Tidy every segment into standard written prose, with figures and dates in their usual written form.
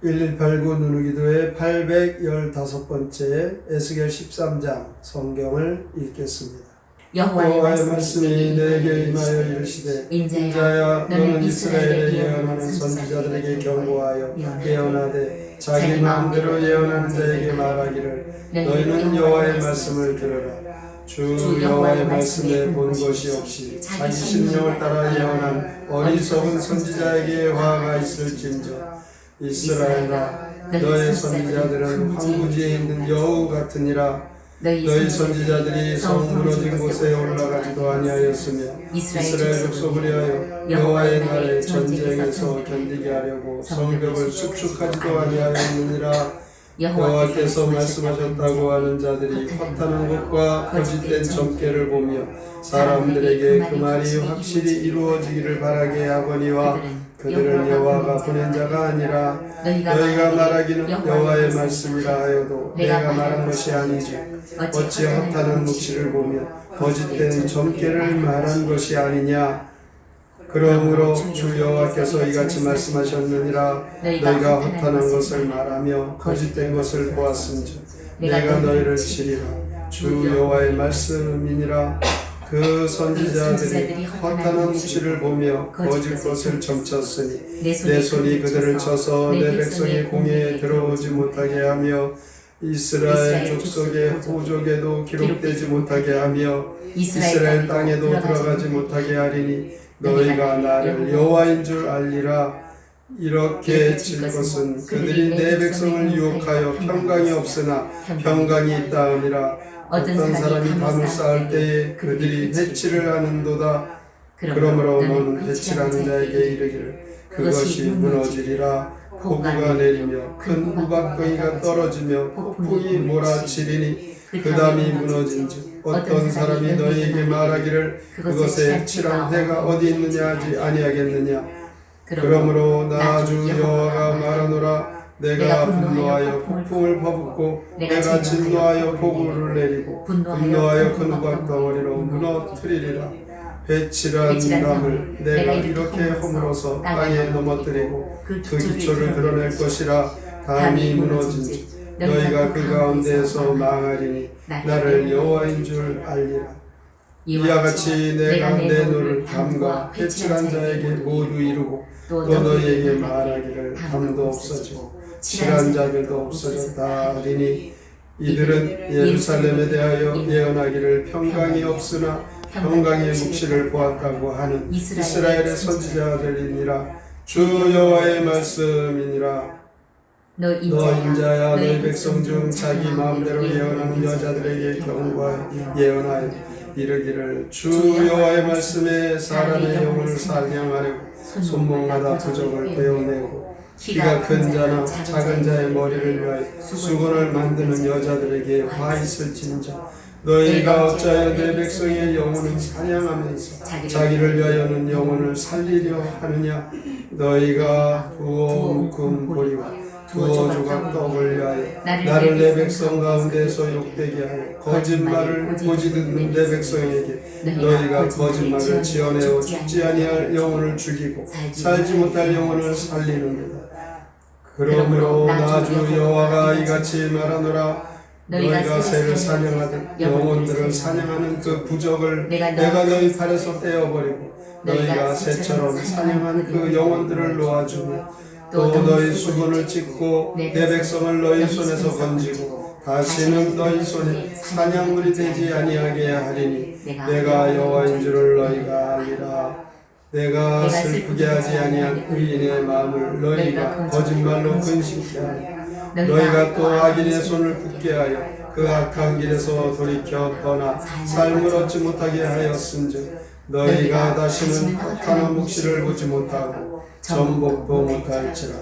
1189 누누기도의 815번째 에스겔 13장 성경을 읽겠습니다. 여호와의 말씀이 내게 임하여 이르시되 인자야 너는 이스라엘에 예언하는 선지자들에게 경고하여 예언하되 자기 마음대로 예언하는 자에게 말하기를 너희는 여호와의 말씀을 들으라. 주 여호와의 말씀에 본 것이 없이 자기 심령을 따라 예언한 어리석은 선지자에게 화가 있을진저 이스라엘아 너의 선지자들은 황무지에 있는 여우 같으니라. 너희 선지자들이 성 무너진 곳에 올라가지도 아니하였으며 이스라엘 족속을 위하여 여호와의 날에 전쟁에서 견디게 하려고 성벽을 수축하지도 아니하였느니라. 여호와께서 말씀하셨다고 하는 자들이 허탄한 것과 거짓된 점괘를 보며 사람들에게 그 말이 확실히 이루어지기를 바라게 하거니와 그들은 여호와가 보낸 자가 아니라 너희가 말하기는 여호와의 말씀이라 하여도 내가 말한 것이 아니지 어찌 허탄한 묵시를 보며 거짓된 점괘를 말한 것이 아니냐. 그러므로 주 여호와께서 이같이 말씀하셨느니라. 너희가 허탄한 것을 말하며 거짓된 것을 보았은즉 내가 너희를 치리라. 주 여호와의 말씀이니라. 그 선지자들이 허탄한 묵시를 보며 거짓 것을 점쳤으니 내 손이 그들을 쳐서 내 백성의 공회에 들어오지 못하게 하며 이스라엘 족속의 호족에도 기록되지 못하게 하며 이스라엘 땅에도 들어가지 못하게 하리니 너희가 나를 여호와인 줄 알리라. 이렇게 칠 것은 그들이 내 백성을 유혹하여 평강이 없으나 평강이 있다하니라. 어떤 사람이 담을 쌓을 때에 그들이 해치를 하는도다. 그러므로 너는 해치라는 자에게 이르기를 그것이 무너지리라. 폭우가 내리며 큰 우박덩이가 떨어지며 폭풍이 몰아치리니 그 담이 무너진즉 어떤 사람이 너희에게 말하기를 그것에 해치란 해가 어디 있느냐 하지 아니하겠느냐. 그러므로 나 주 여호와가 말하노라. 내가 분노하여 폭풍을 퍼붓고 내가 진노하여 폭우를 내리고 분노하여 큰 우박덩어리로 무너뜨리리라. 배칠한 담을 내가 이렇게 허물어서 땅에 넘어뜨리고 그 기초를 드러낼 것이라. 담이 무너진즉 너희가 그 가운데에서 망하리니 나를 여호와인 줄 알리라. 이와 같이 내가 내 노를 담과 배칠한 자에게 모두 이루고 또 너희에게 말하기를 담도 없어지고 칠한 자들도 없어졌다 하리니 이들은 예루살렘에 대하여 예언하기를 평강이 없으나 평강의 묵시를 보았다고 하는 이스라엘의 선지자들이니라. 주 여호와의 말씀이니라. 너 인자야 너희 백성 중 자기 마음대로 예언하는 여자들에게 경고하여 예언하여 이르기를 주 여호와의 말씀에 사람의 영혼을 사냥하려고 손목마다 부적을 베어내고 키가 큰 자나 작은 자의 머리를 위하여 수건을 만드는 여자들에게 화 있을진저 너희가 어찌하여 내 백성의 영혼을 사냥하면서 자기를 위하여는 영혼을 살리려 하느냐. 너희가 두어 묶은 보리와 두어 조각 떡을 위하여 나를 내 백성 가운데서 욕되게 하여 거짓말을 고지 듣는 내 백성에게 너희가 거짓말을 지어내어 죽지 아니할 영혼을 죽이고 살지 못할 영혼을 살리는도다. 그러므로 나 주 여호와가 이같이 말하노라. 너희가 새를 사냥하듯 영혼들을 사냥하는 그 부적을 내가 너희 팔에서 떼어버리고 너희가 새처럼 사냥한 그 영혼들을 놓아주며 또 너희 수건을 찢고 내 백성을 너희 손에서 건지고 다시는 너희 손에 사냥물이 되지 아니하게 하리니 내가 여호와인 줄을 너희가 알리라. 내가 슬프게 하지 아니한 의인의 마음을 너희가 거짓말로 근심케 하니 너희가 또 악인의 손을 굳게 하여 그 악한 길에서 돌이켜 떠나 삶을 얻지 못하게 하였은즉 너희가 다시는 허탄한 묵시를 보지 못하고 전복도 못할지라.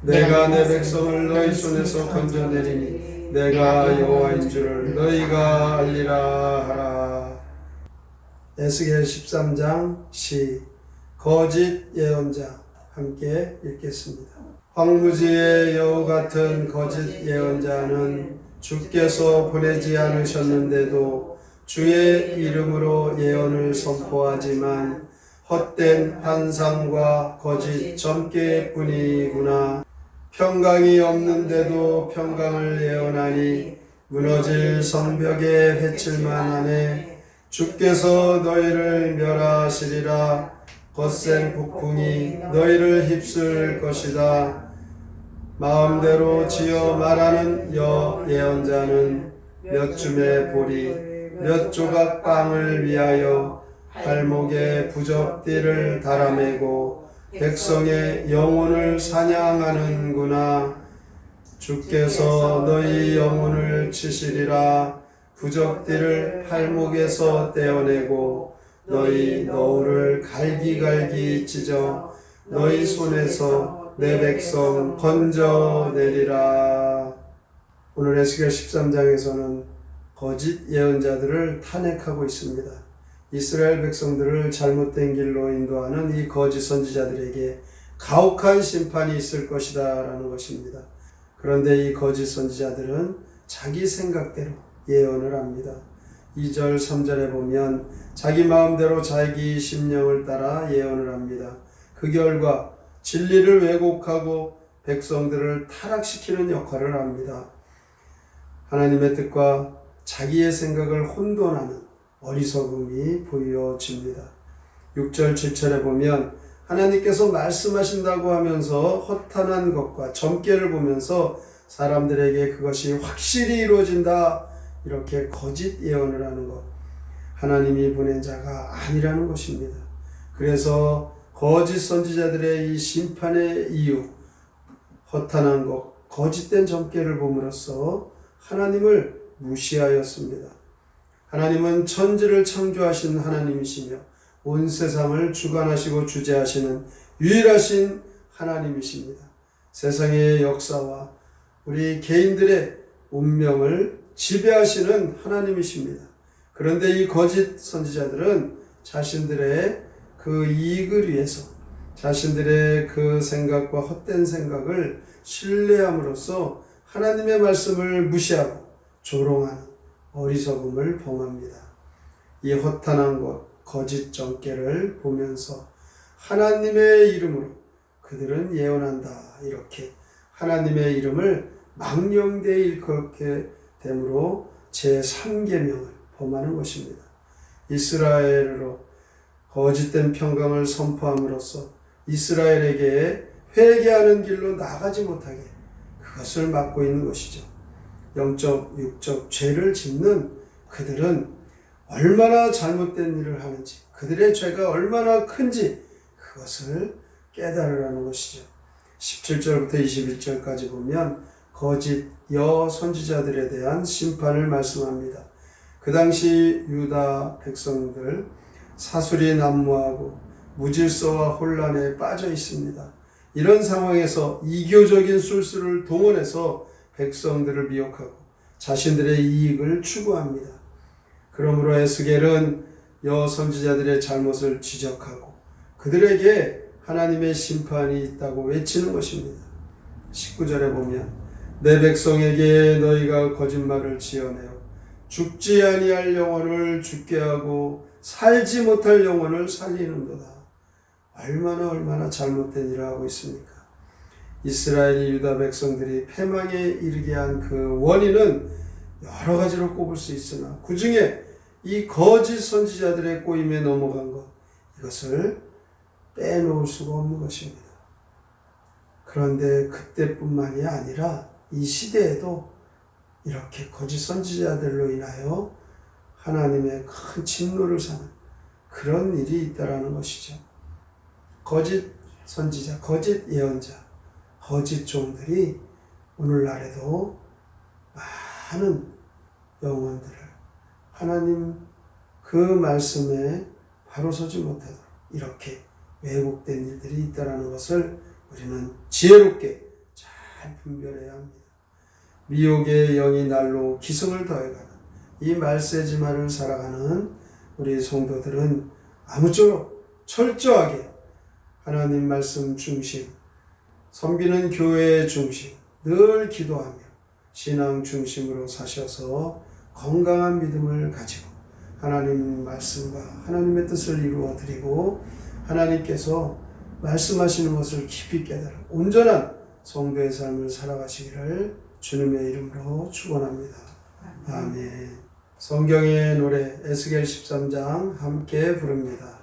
내가 내 백성을 너희 손에서 건져내리니 내가 여호와인 줄을 너희가 알리라 하라. 에스겔 13장 시 거짓 예언자 함께 읽겠습니다. 황무지의 여우 같은 거짓 예언자는 주께서 보내지 않으셨는데도 주의 이름으로 예언을 선포하지만 헛된 환상과 거짓 점괘뿐이구나. 평강이 없는데도 평강을 예언하니 무너질 성벽에 해칠만 하네. 주께서 너희를 멸하시리라. 거센 폭풍이 너희를 휩쓸 것이다. 마음대로 지어 말하는 예언자는 몇 줌의 보리 몇 조각 빵을 위하여 발목에 부적띠를 달아매고 백성의 영혼을 사냥하는구나. 주께서 너희 영혼을 치시리라. 부적띠를 팔목에서 떼어내고 너희 너울을 갈기갈기 찢어 너희 손에서 내 백성 건져내리라. 오늘 에스겔 13장에서는 거짓 예언자들을 탄핵하고 있습니다. 이스라엘 백성들을 잘못된 길로 인도하는 이 거짓 선지자들에게 가혹한 심판이 있을 것이다 라는 것입니다. 그런데 이 거짓 선지자들은 자기 생각대로 예언을 합니다. 2절 3절에 보면 자기 마음대로 자기 심령을 따라 예언을 합니다. 그 결과 진리를 왜곡하고 백성들을 타락시키는 역할을 합니다. 하나님의 뜻과 자기의 생각을 혼돈하는 어리석음이 보여집니다. 6절 7절에 보면 하나님께서 말씀하신다고 하면서 허탄한 것과 점괘를 보면서 사람들에게 그것이 확실히 이루어진다 이렇게 거짓 예언을 하는 것, 하나님이 보낸 자가 아니라는 것입니다. 그래서 거짓 선지자들의 이 심판의 이유, 허탄한 것, 거짓된 점괘를 봄으로써 하나님을 무시하였습니다. 하나님은 천지를 창조하신 하나님이시며 온 세상을 주관하시고 주재하시는 유일하신 하나님이십니다. 세상의 역사와 우리 개인들의 운명을 지배하시는 하나님이십니다. 그런데 이 거짓 선지자들은 자신들의 그 이익을 위해서 자신들의 그 생각과 헛된 생각을 신뢰함으로써 하나님의 말씀을 무시하고 조롱하는 어리석음을 범합니다. 이 허탄한 것, 거짓 점괘를 보면서 하나님의 이름으로 그들은 예언한다. 이렇게 하나님의 이름을 망령되이 일컫게 됨으로 제3계명을 범하는 것입니다. 이스라엘로 거짓된 평강을 선포함으로써 이스라엘에게 회개하는 길로 나가지 못하게 그것을 막고 있는 것이죠. 영적, 육적 죄를 짓는 그들은 얼마나 잘못된 일을 하는지, 그들의 죄가 얼마나 큰지 그것을 깨달으라는 것이죠. 17절부터 21절까지 보면 거짓 선지자들에 대한 심판을 말씀합니다. 그 당시 유다 백성들 사술이 난무하고 무질서와 혼란에 빠져 있습니다. 이런 상황에서 이교적인 술수를 동원해서 백성들을 미혹하고 자신들의 이익을 추구합니다. 그러므로 에스겔은 선지자들의 잘못을 지적하고 그들에게 하나님의 심판이 있다고 외치는 것입니다. 19절에 보면 내 백성에게 너희가 거짓말을 지어내어 죽지 아니할 영혼을 죽게 하고 살지 못할 영혼을 살리는도다. 얼마나 잘못된 일을 하고 있습니까? 이스라엘 유다 백성들이 패망에 이르게 한 그 원인은 여러 가지로 꼽을 수 있으나 그 중에 이 거짓 선지자들의 꼬임에 넘어간 것, 이것을 빼놓을 수가 없는 것입니다. 그런데 그때뿐만이 아니라 이 시대에도 이렇게 거짓 선지자들로 인하여 하나님의 큰 진노를 사는 그런 일이 있다라는 것이죠. 거짓 선지자, 거짓 예언자, 거짓 종들이 오늘날에도 많은 영혼들을 하나님 그 말씀에 바로 서지 못하도록 이렇게 왜곡된 일들이 있다라는 것을 우리는 지혜롭게 잘 분별해야 합니다. 미혹의 영이 날로 기승을 더해가는 이 말세지만을 살아가는 우리 성도들은 아무쪼록 철저하게 하나님 말씀 중심, 섬기는 교회의 중심, 늘 기도하며 신앙 중심으로 사셔서 건강한 믿음을 가지고 하나님 말씀과 하나님의 뜻을 이루어 드리고 하나님께서 말씀하시는 것을 깊이 깨달아 온전한 성도의 삶을 살아가시기를 주님의 이름으로 축원합니다. 아멘. 성경의 노래 에스겔 13장 함께 부릅니다.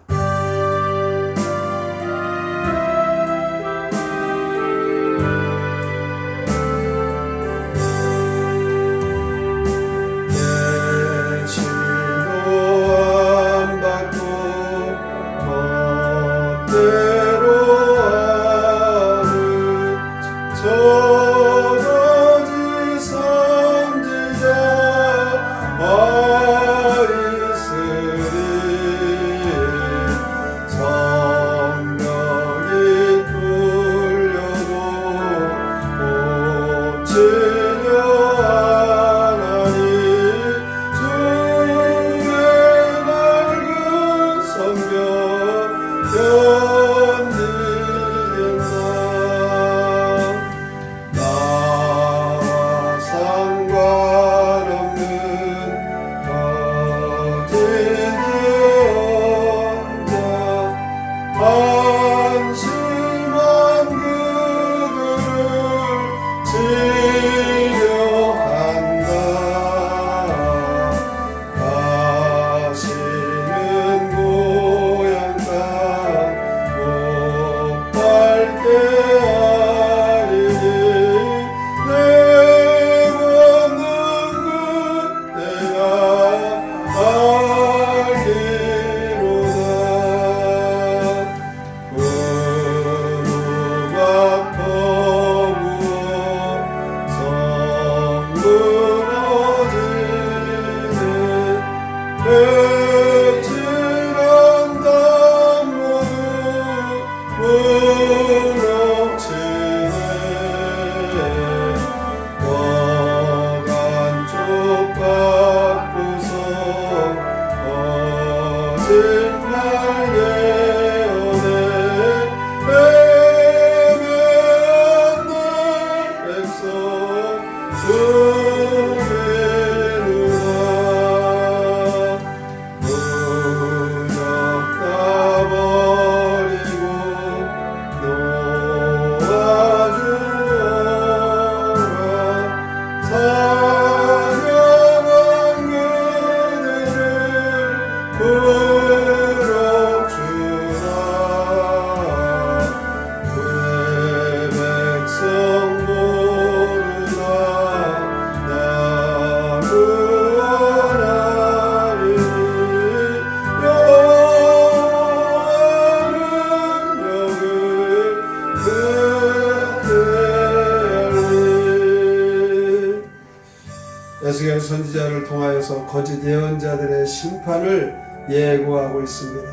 에스겔 선지자를 통하여서 거짓 예언자들의 심판을 예고하고 있습니다.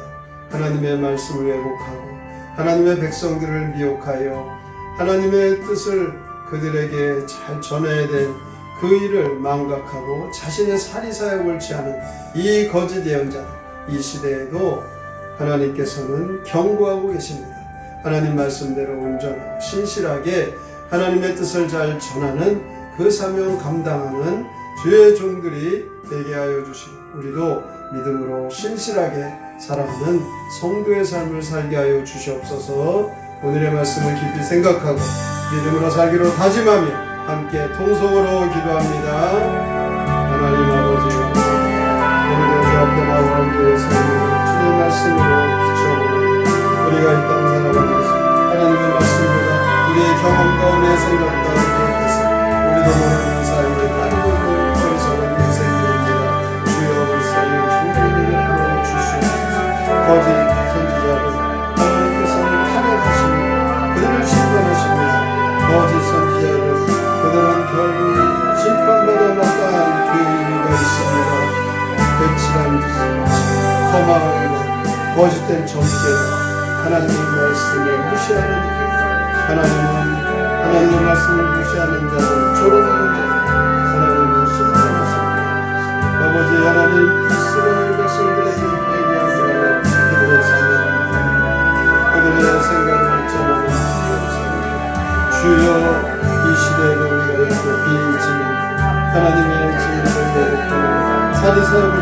하나님의 말씀을 왜곡하고 하나님의 백성들을 미혹하여 하나님의 뜻을 그들에게 잘 전해야 될 그 일을 망각하고 자신의 사리사욕을 취하는 이 거짓 예언자들, 이 시대에도 하나님께서는 경고하고 계십니다. 하나님 말씀대로 온전하고 신실하게 하나님의 뜻을 잘 전하는 그 사명 감당하는 주의 종들이 되게 하여 주시고 우리도 믿음으로 신실하게 살아가는 성도의 삶을 살게 하여 주시옵소서. 오늘의 말씀을 깊이 생각하고 믿음으로 살기로 다짐하며 함께 통성으로 기도합니다. 하나님 아버지, 오늘도 주 앞에 나와 함께 살고 주의 말씀으로 비춰보고 우리가 이 땅 살아가면서 하나님의 말씀보다 우리의 경험과 우리의 생각과 그렇게서 우리도 모르는 사이에 따르고 있는 어리석은 인생들입니다. 주여 우리 사이에 충분히 풀어주시옵소서. 거짓 선지자들 하나님께서 탄핵하시며 그들을 심판하십니다. 거짓 선지자들 그들은 결국 심판받아 마땅한 그 이유가 있습니다. 배칠한 짓, 허망한 거짓된 정죄로 하나님의 말씀을 무시하는 하나님의 말씀을 무시하는 자들, 조롱하는 자들 하나님은 심판하십니다. 아버지 하나님, 이스라엘 백성들에게 회개하며 그들의 삶을 그들의 생각을 전하는 주여, 이 시대에도 우리가 이렇게 비지는 하나님의 진리를 내놓고 사리사욕을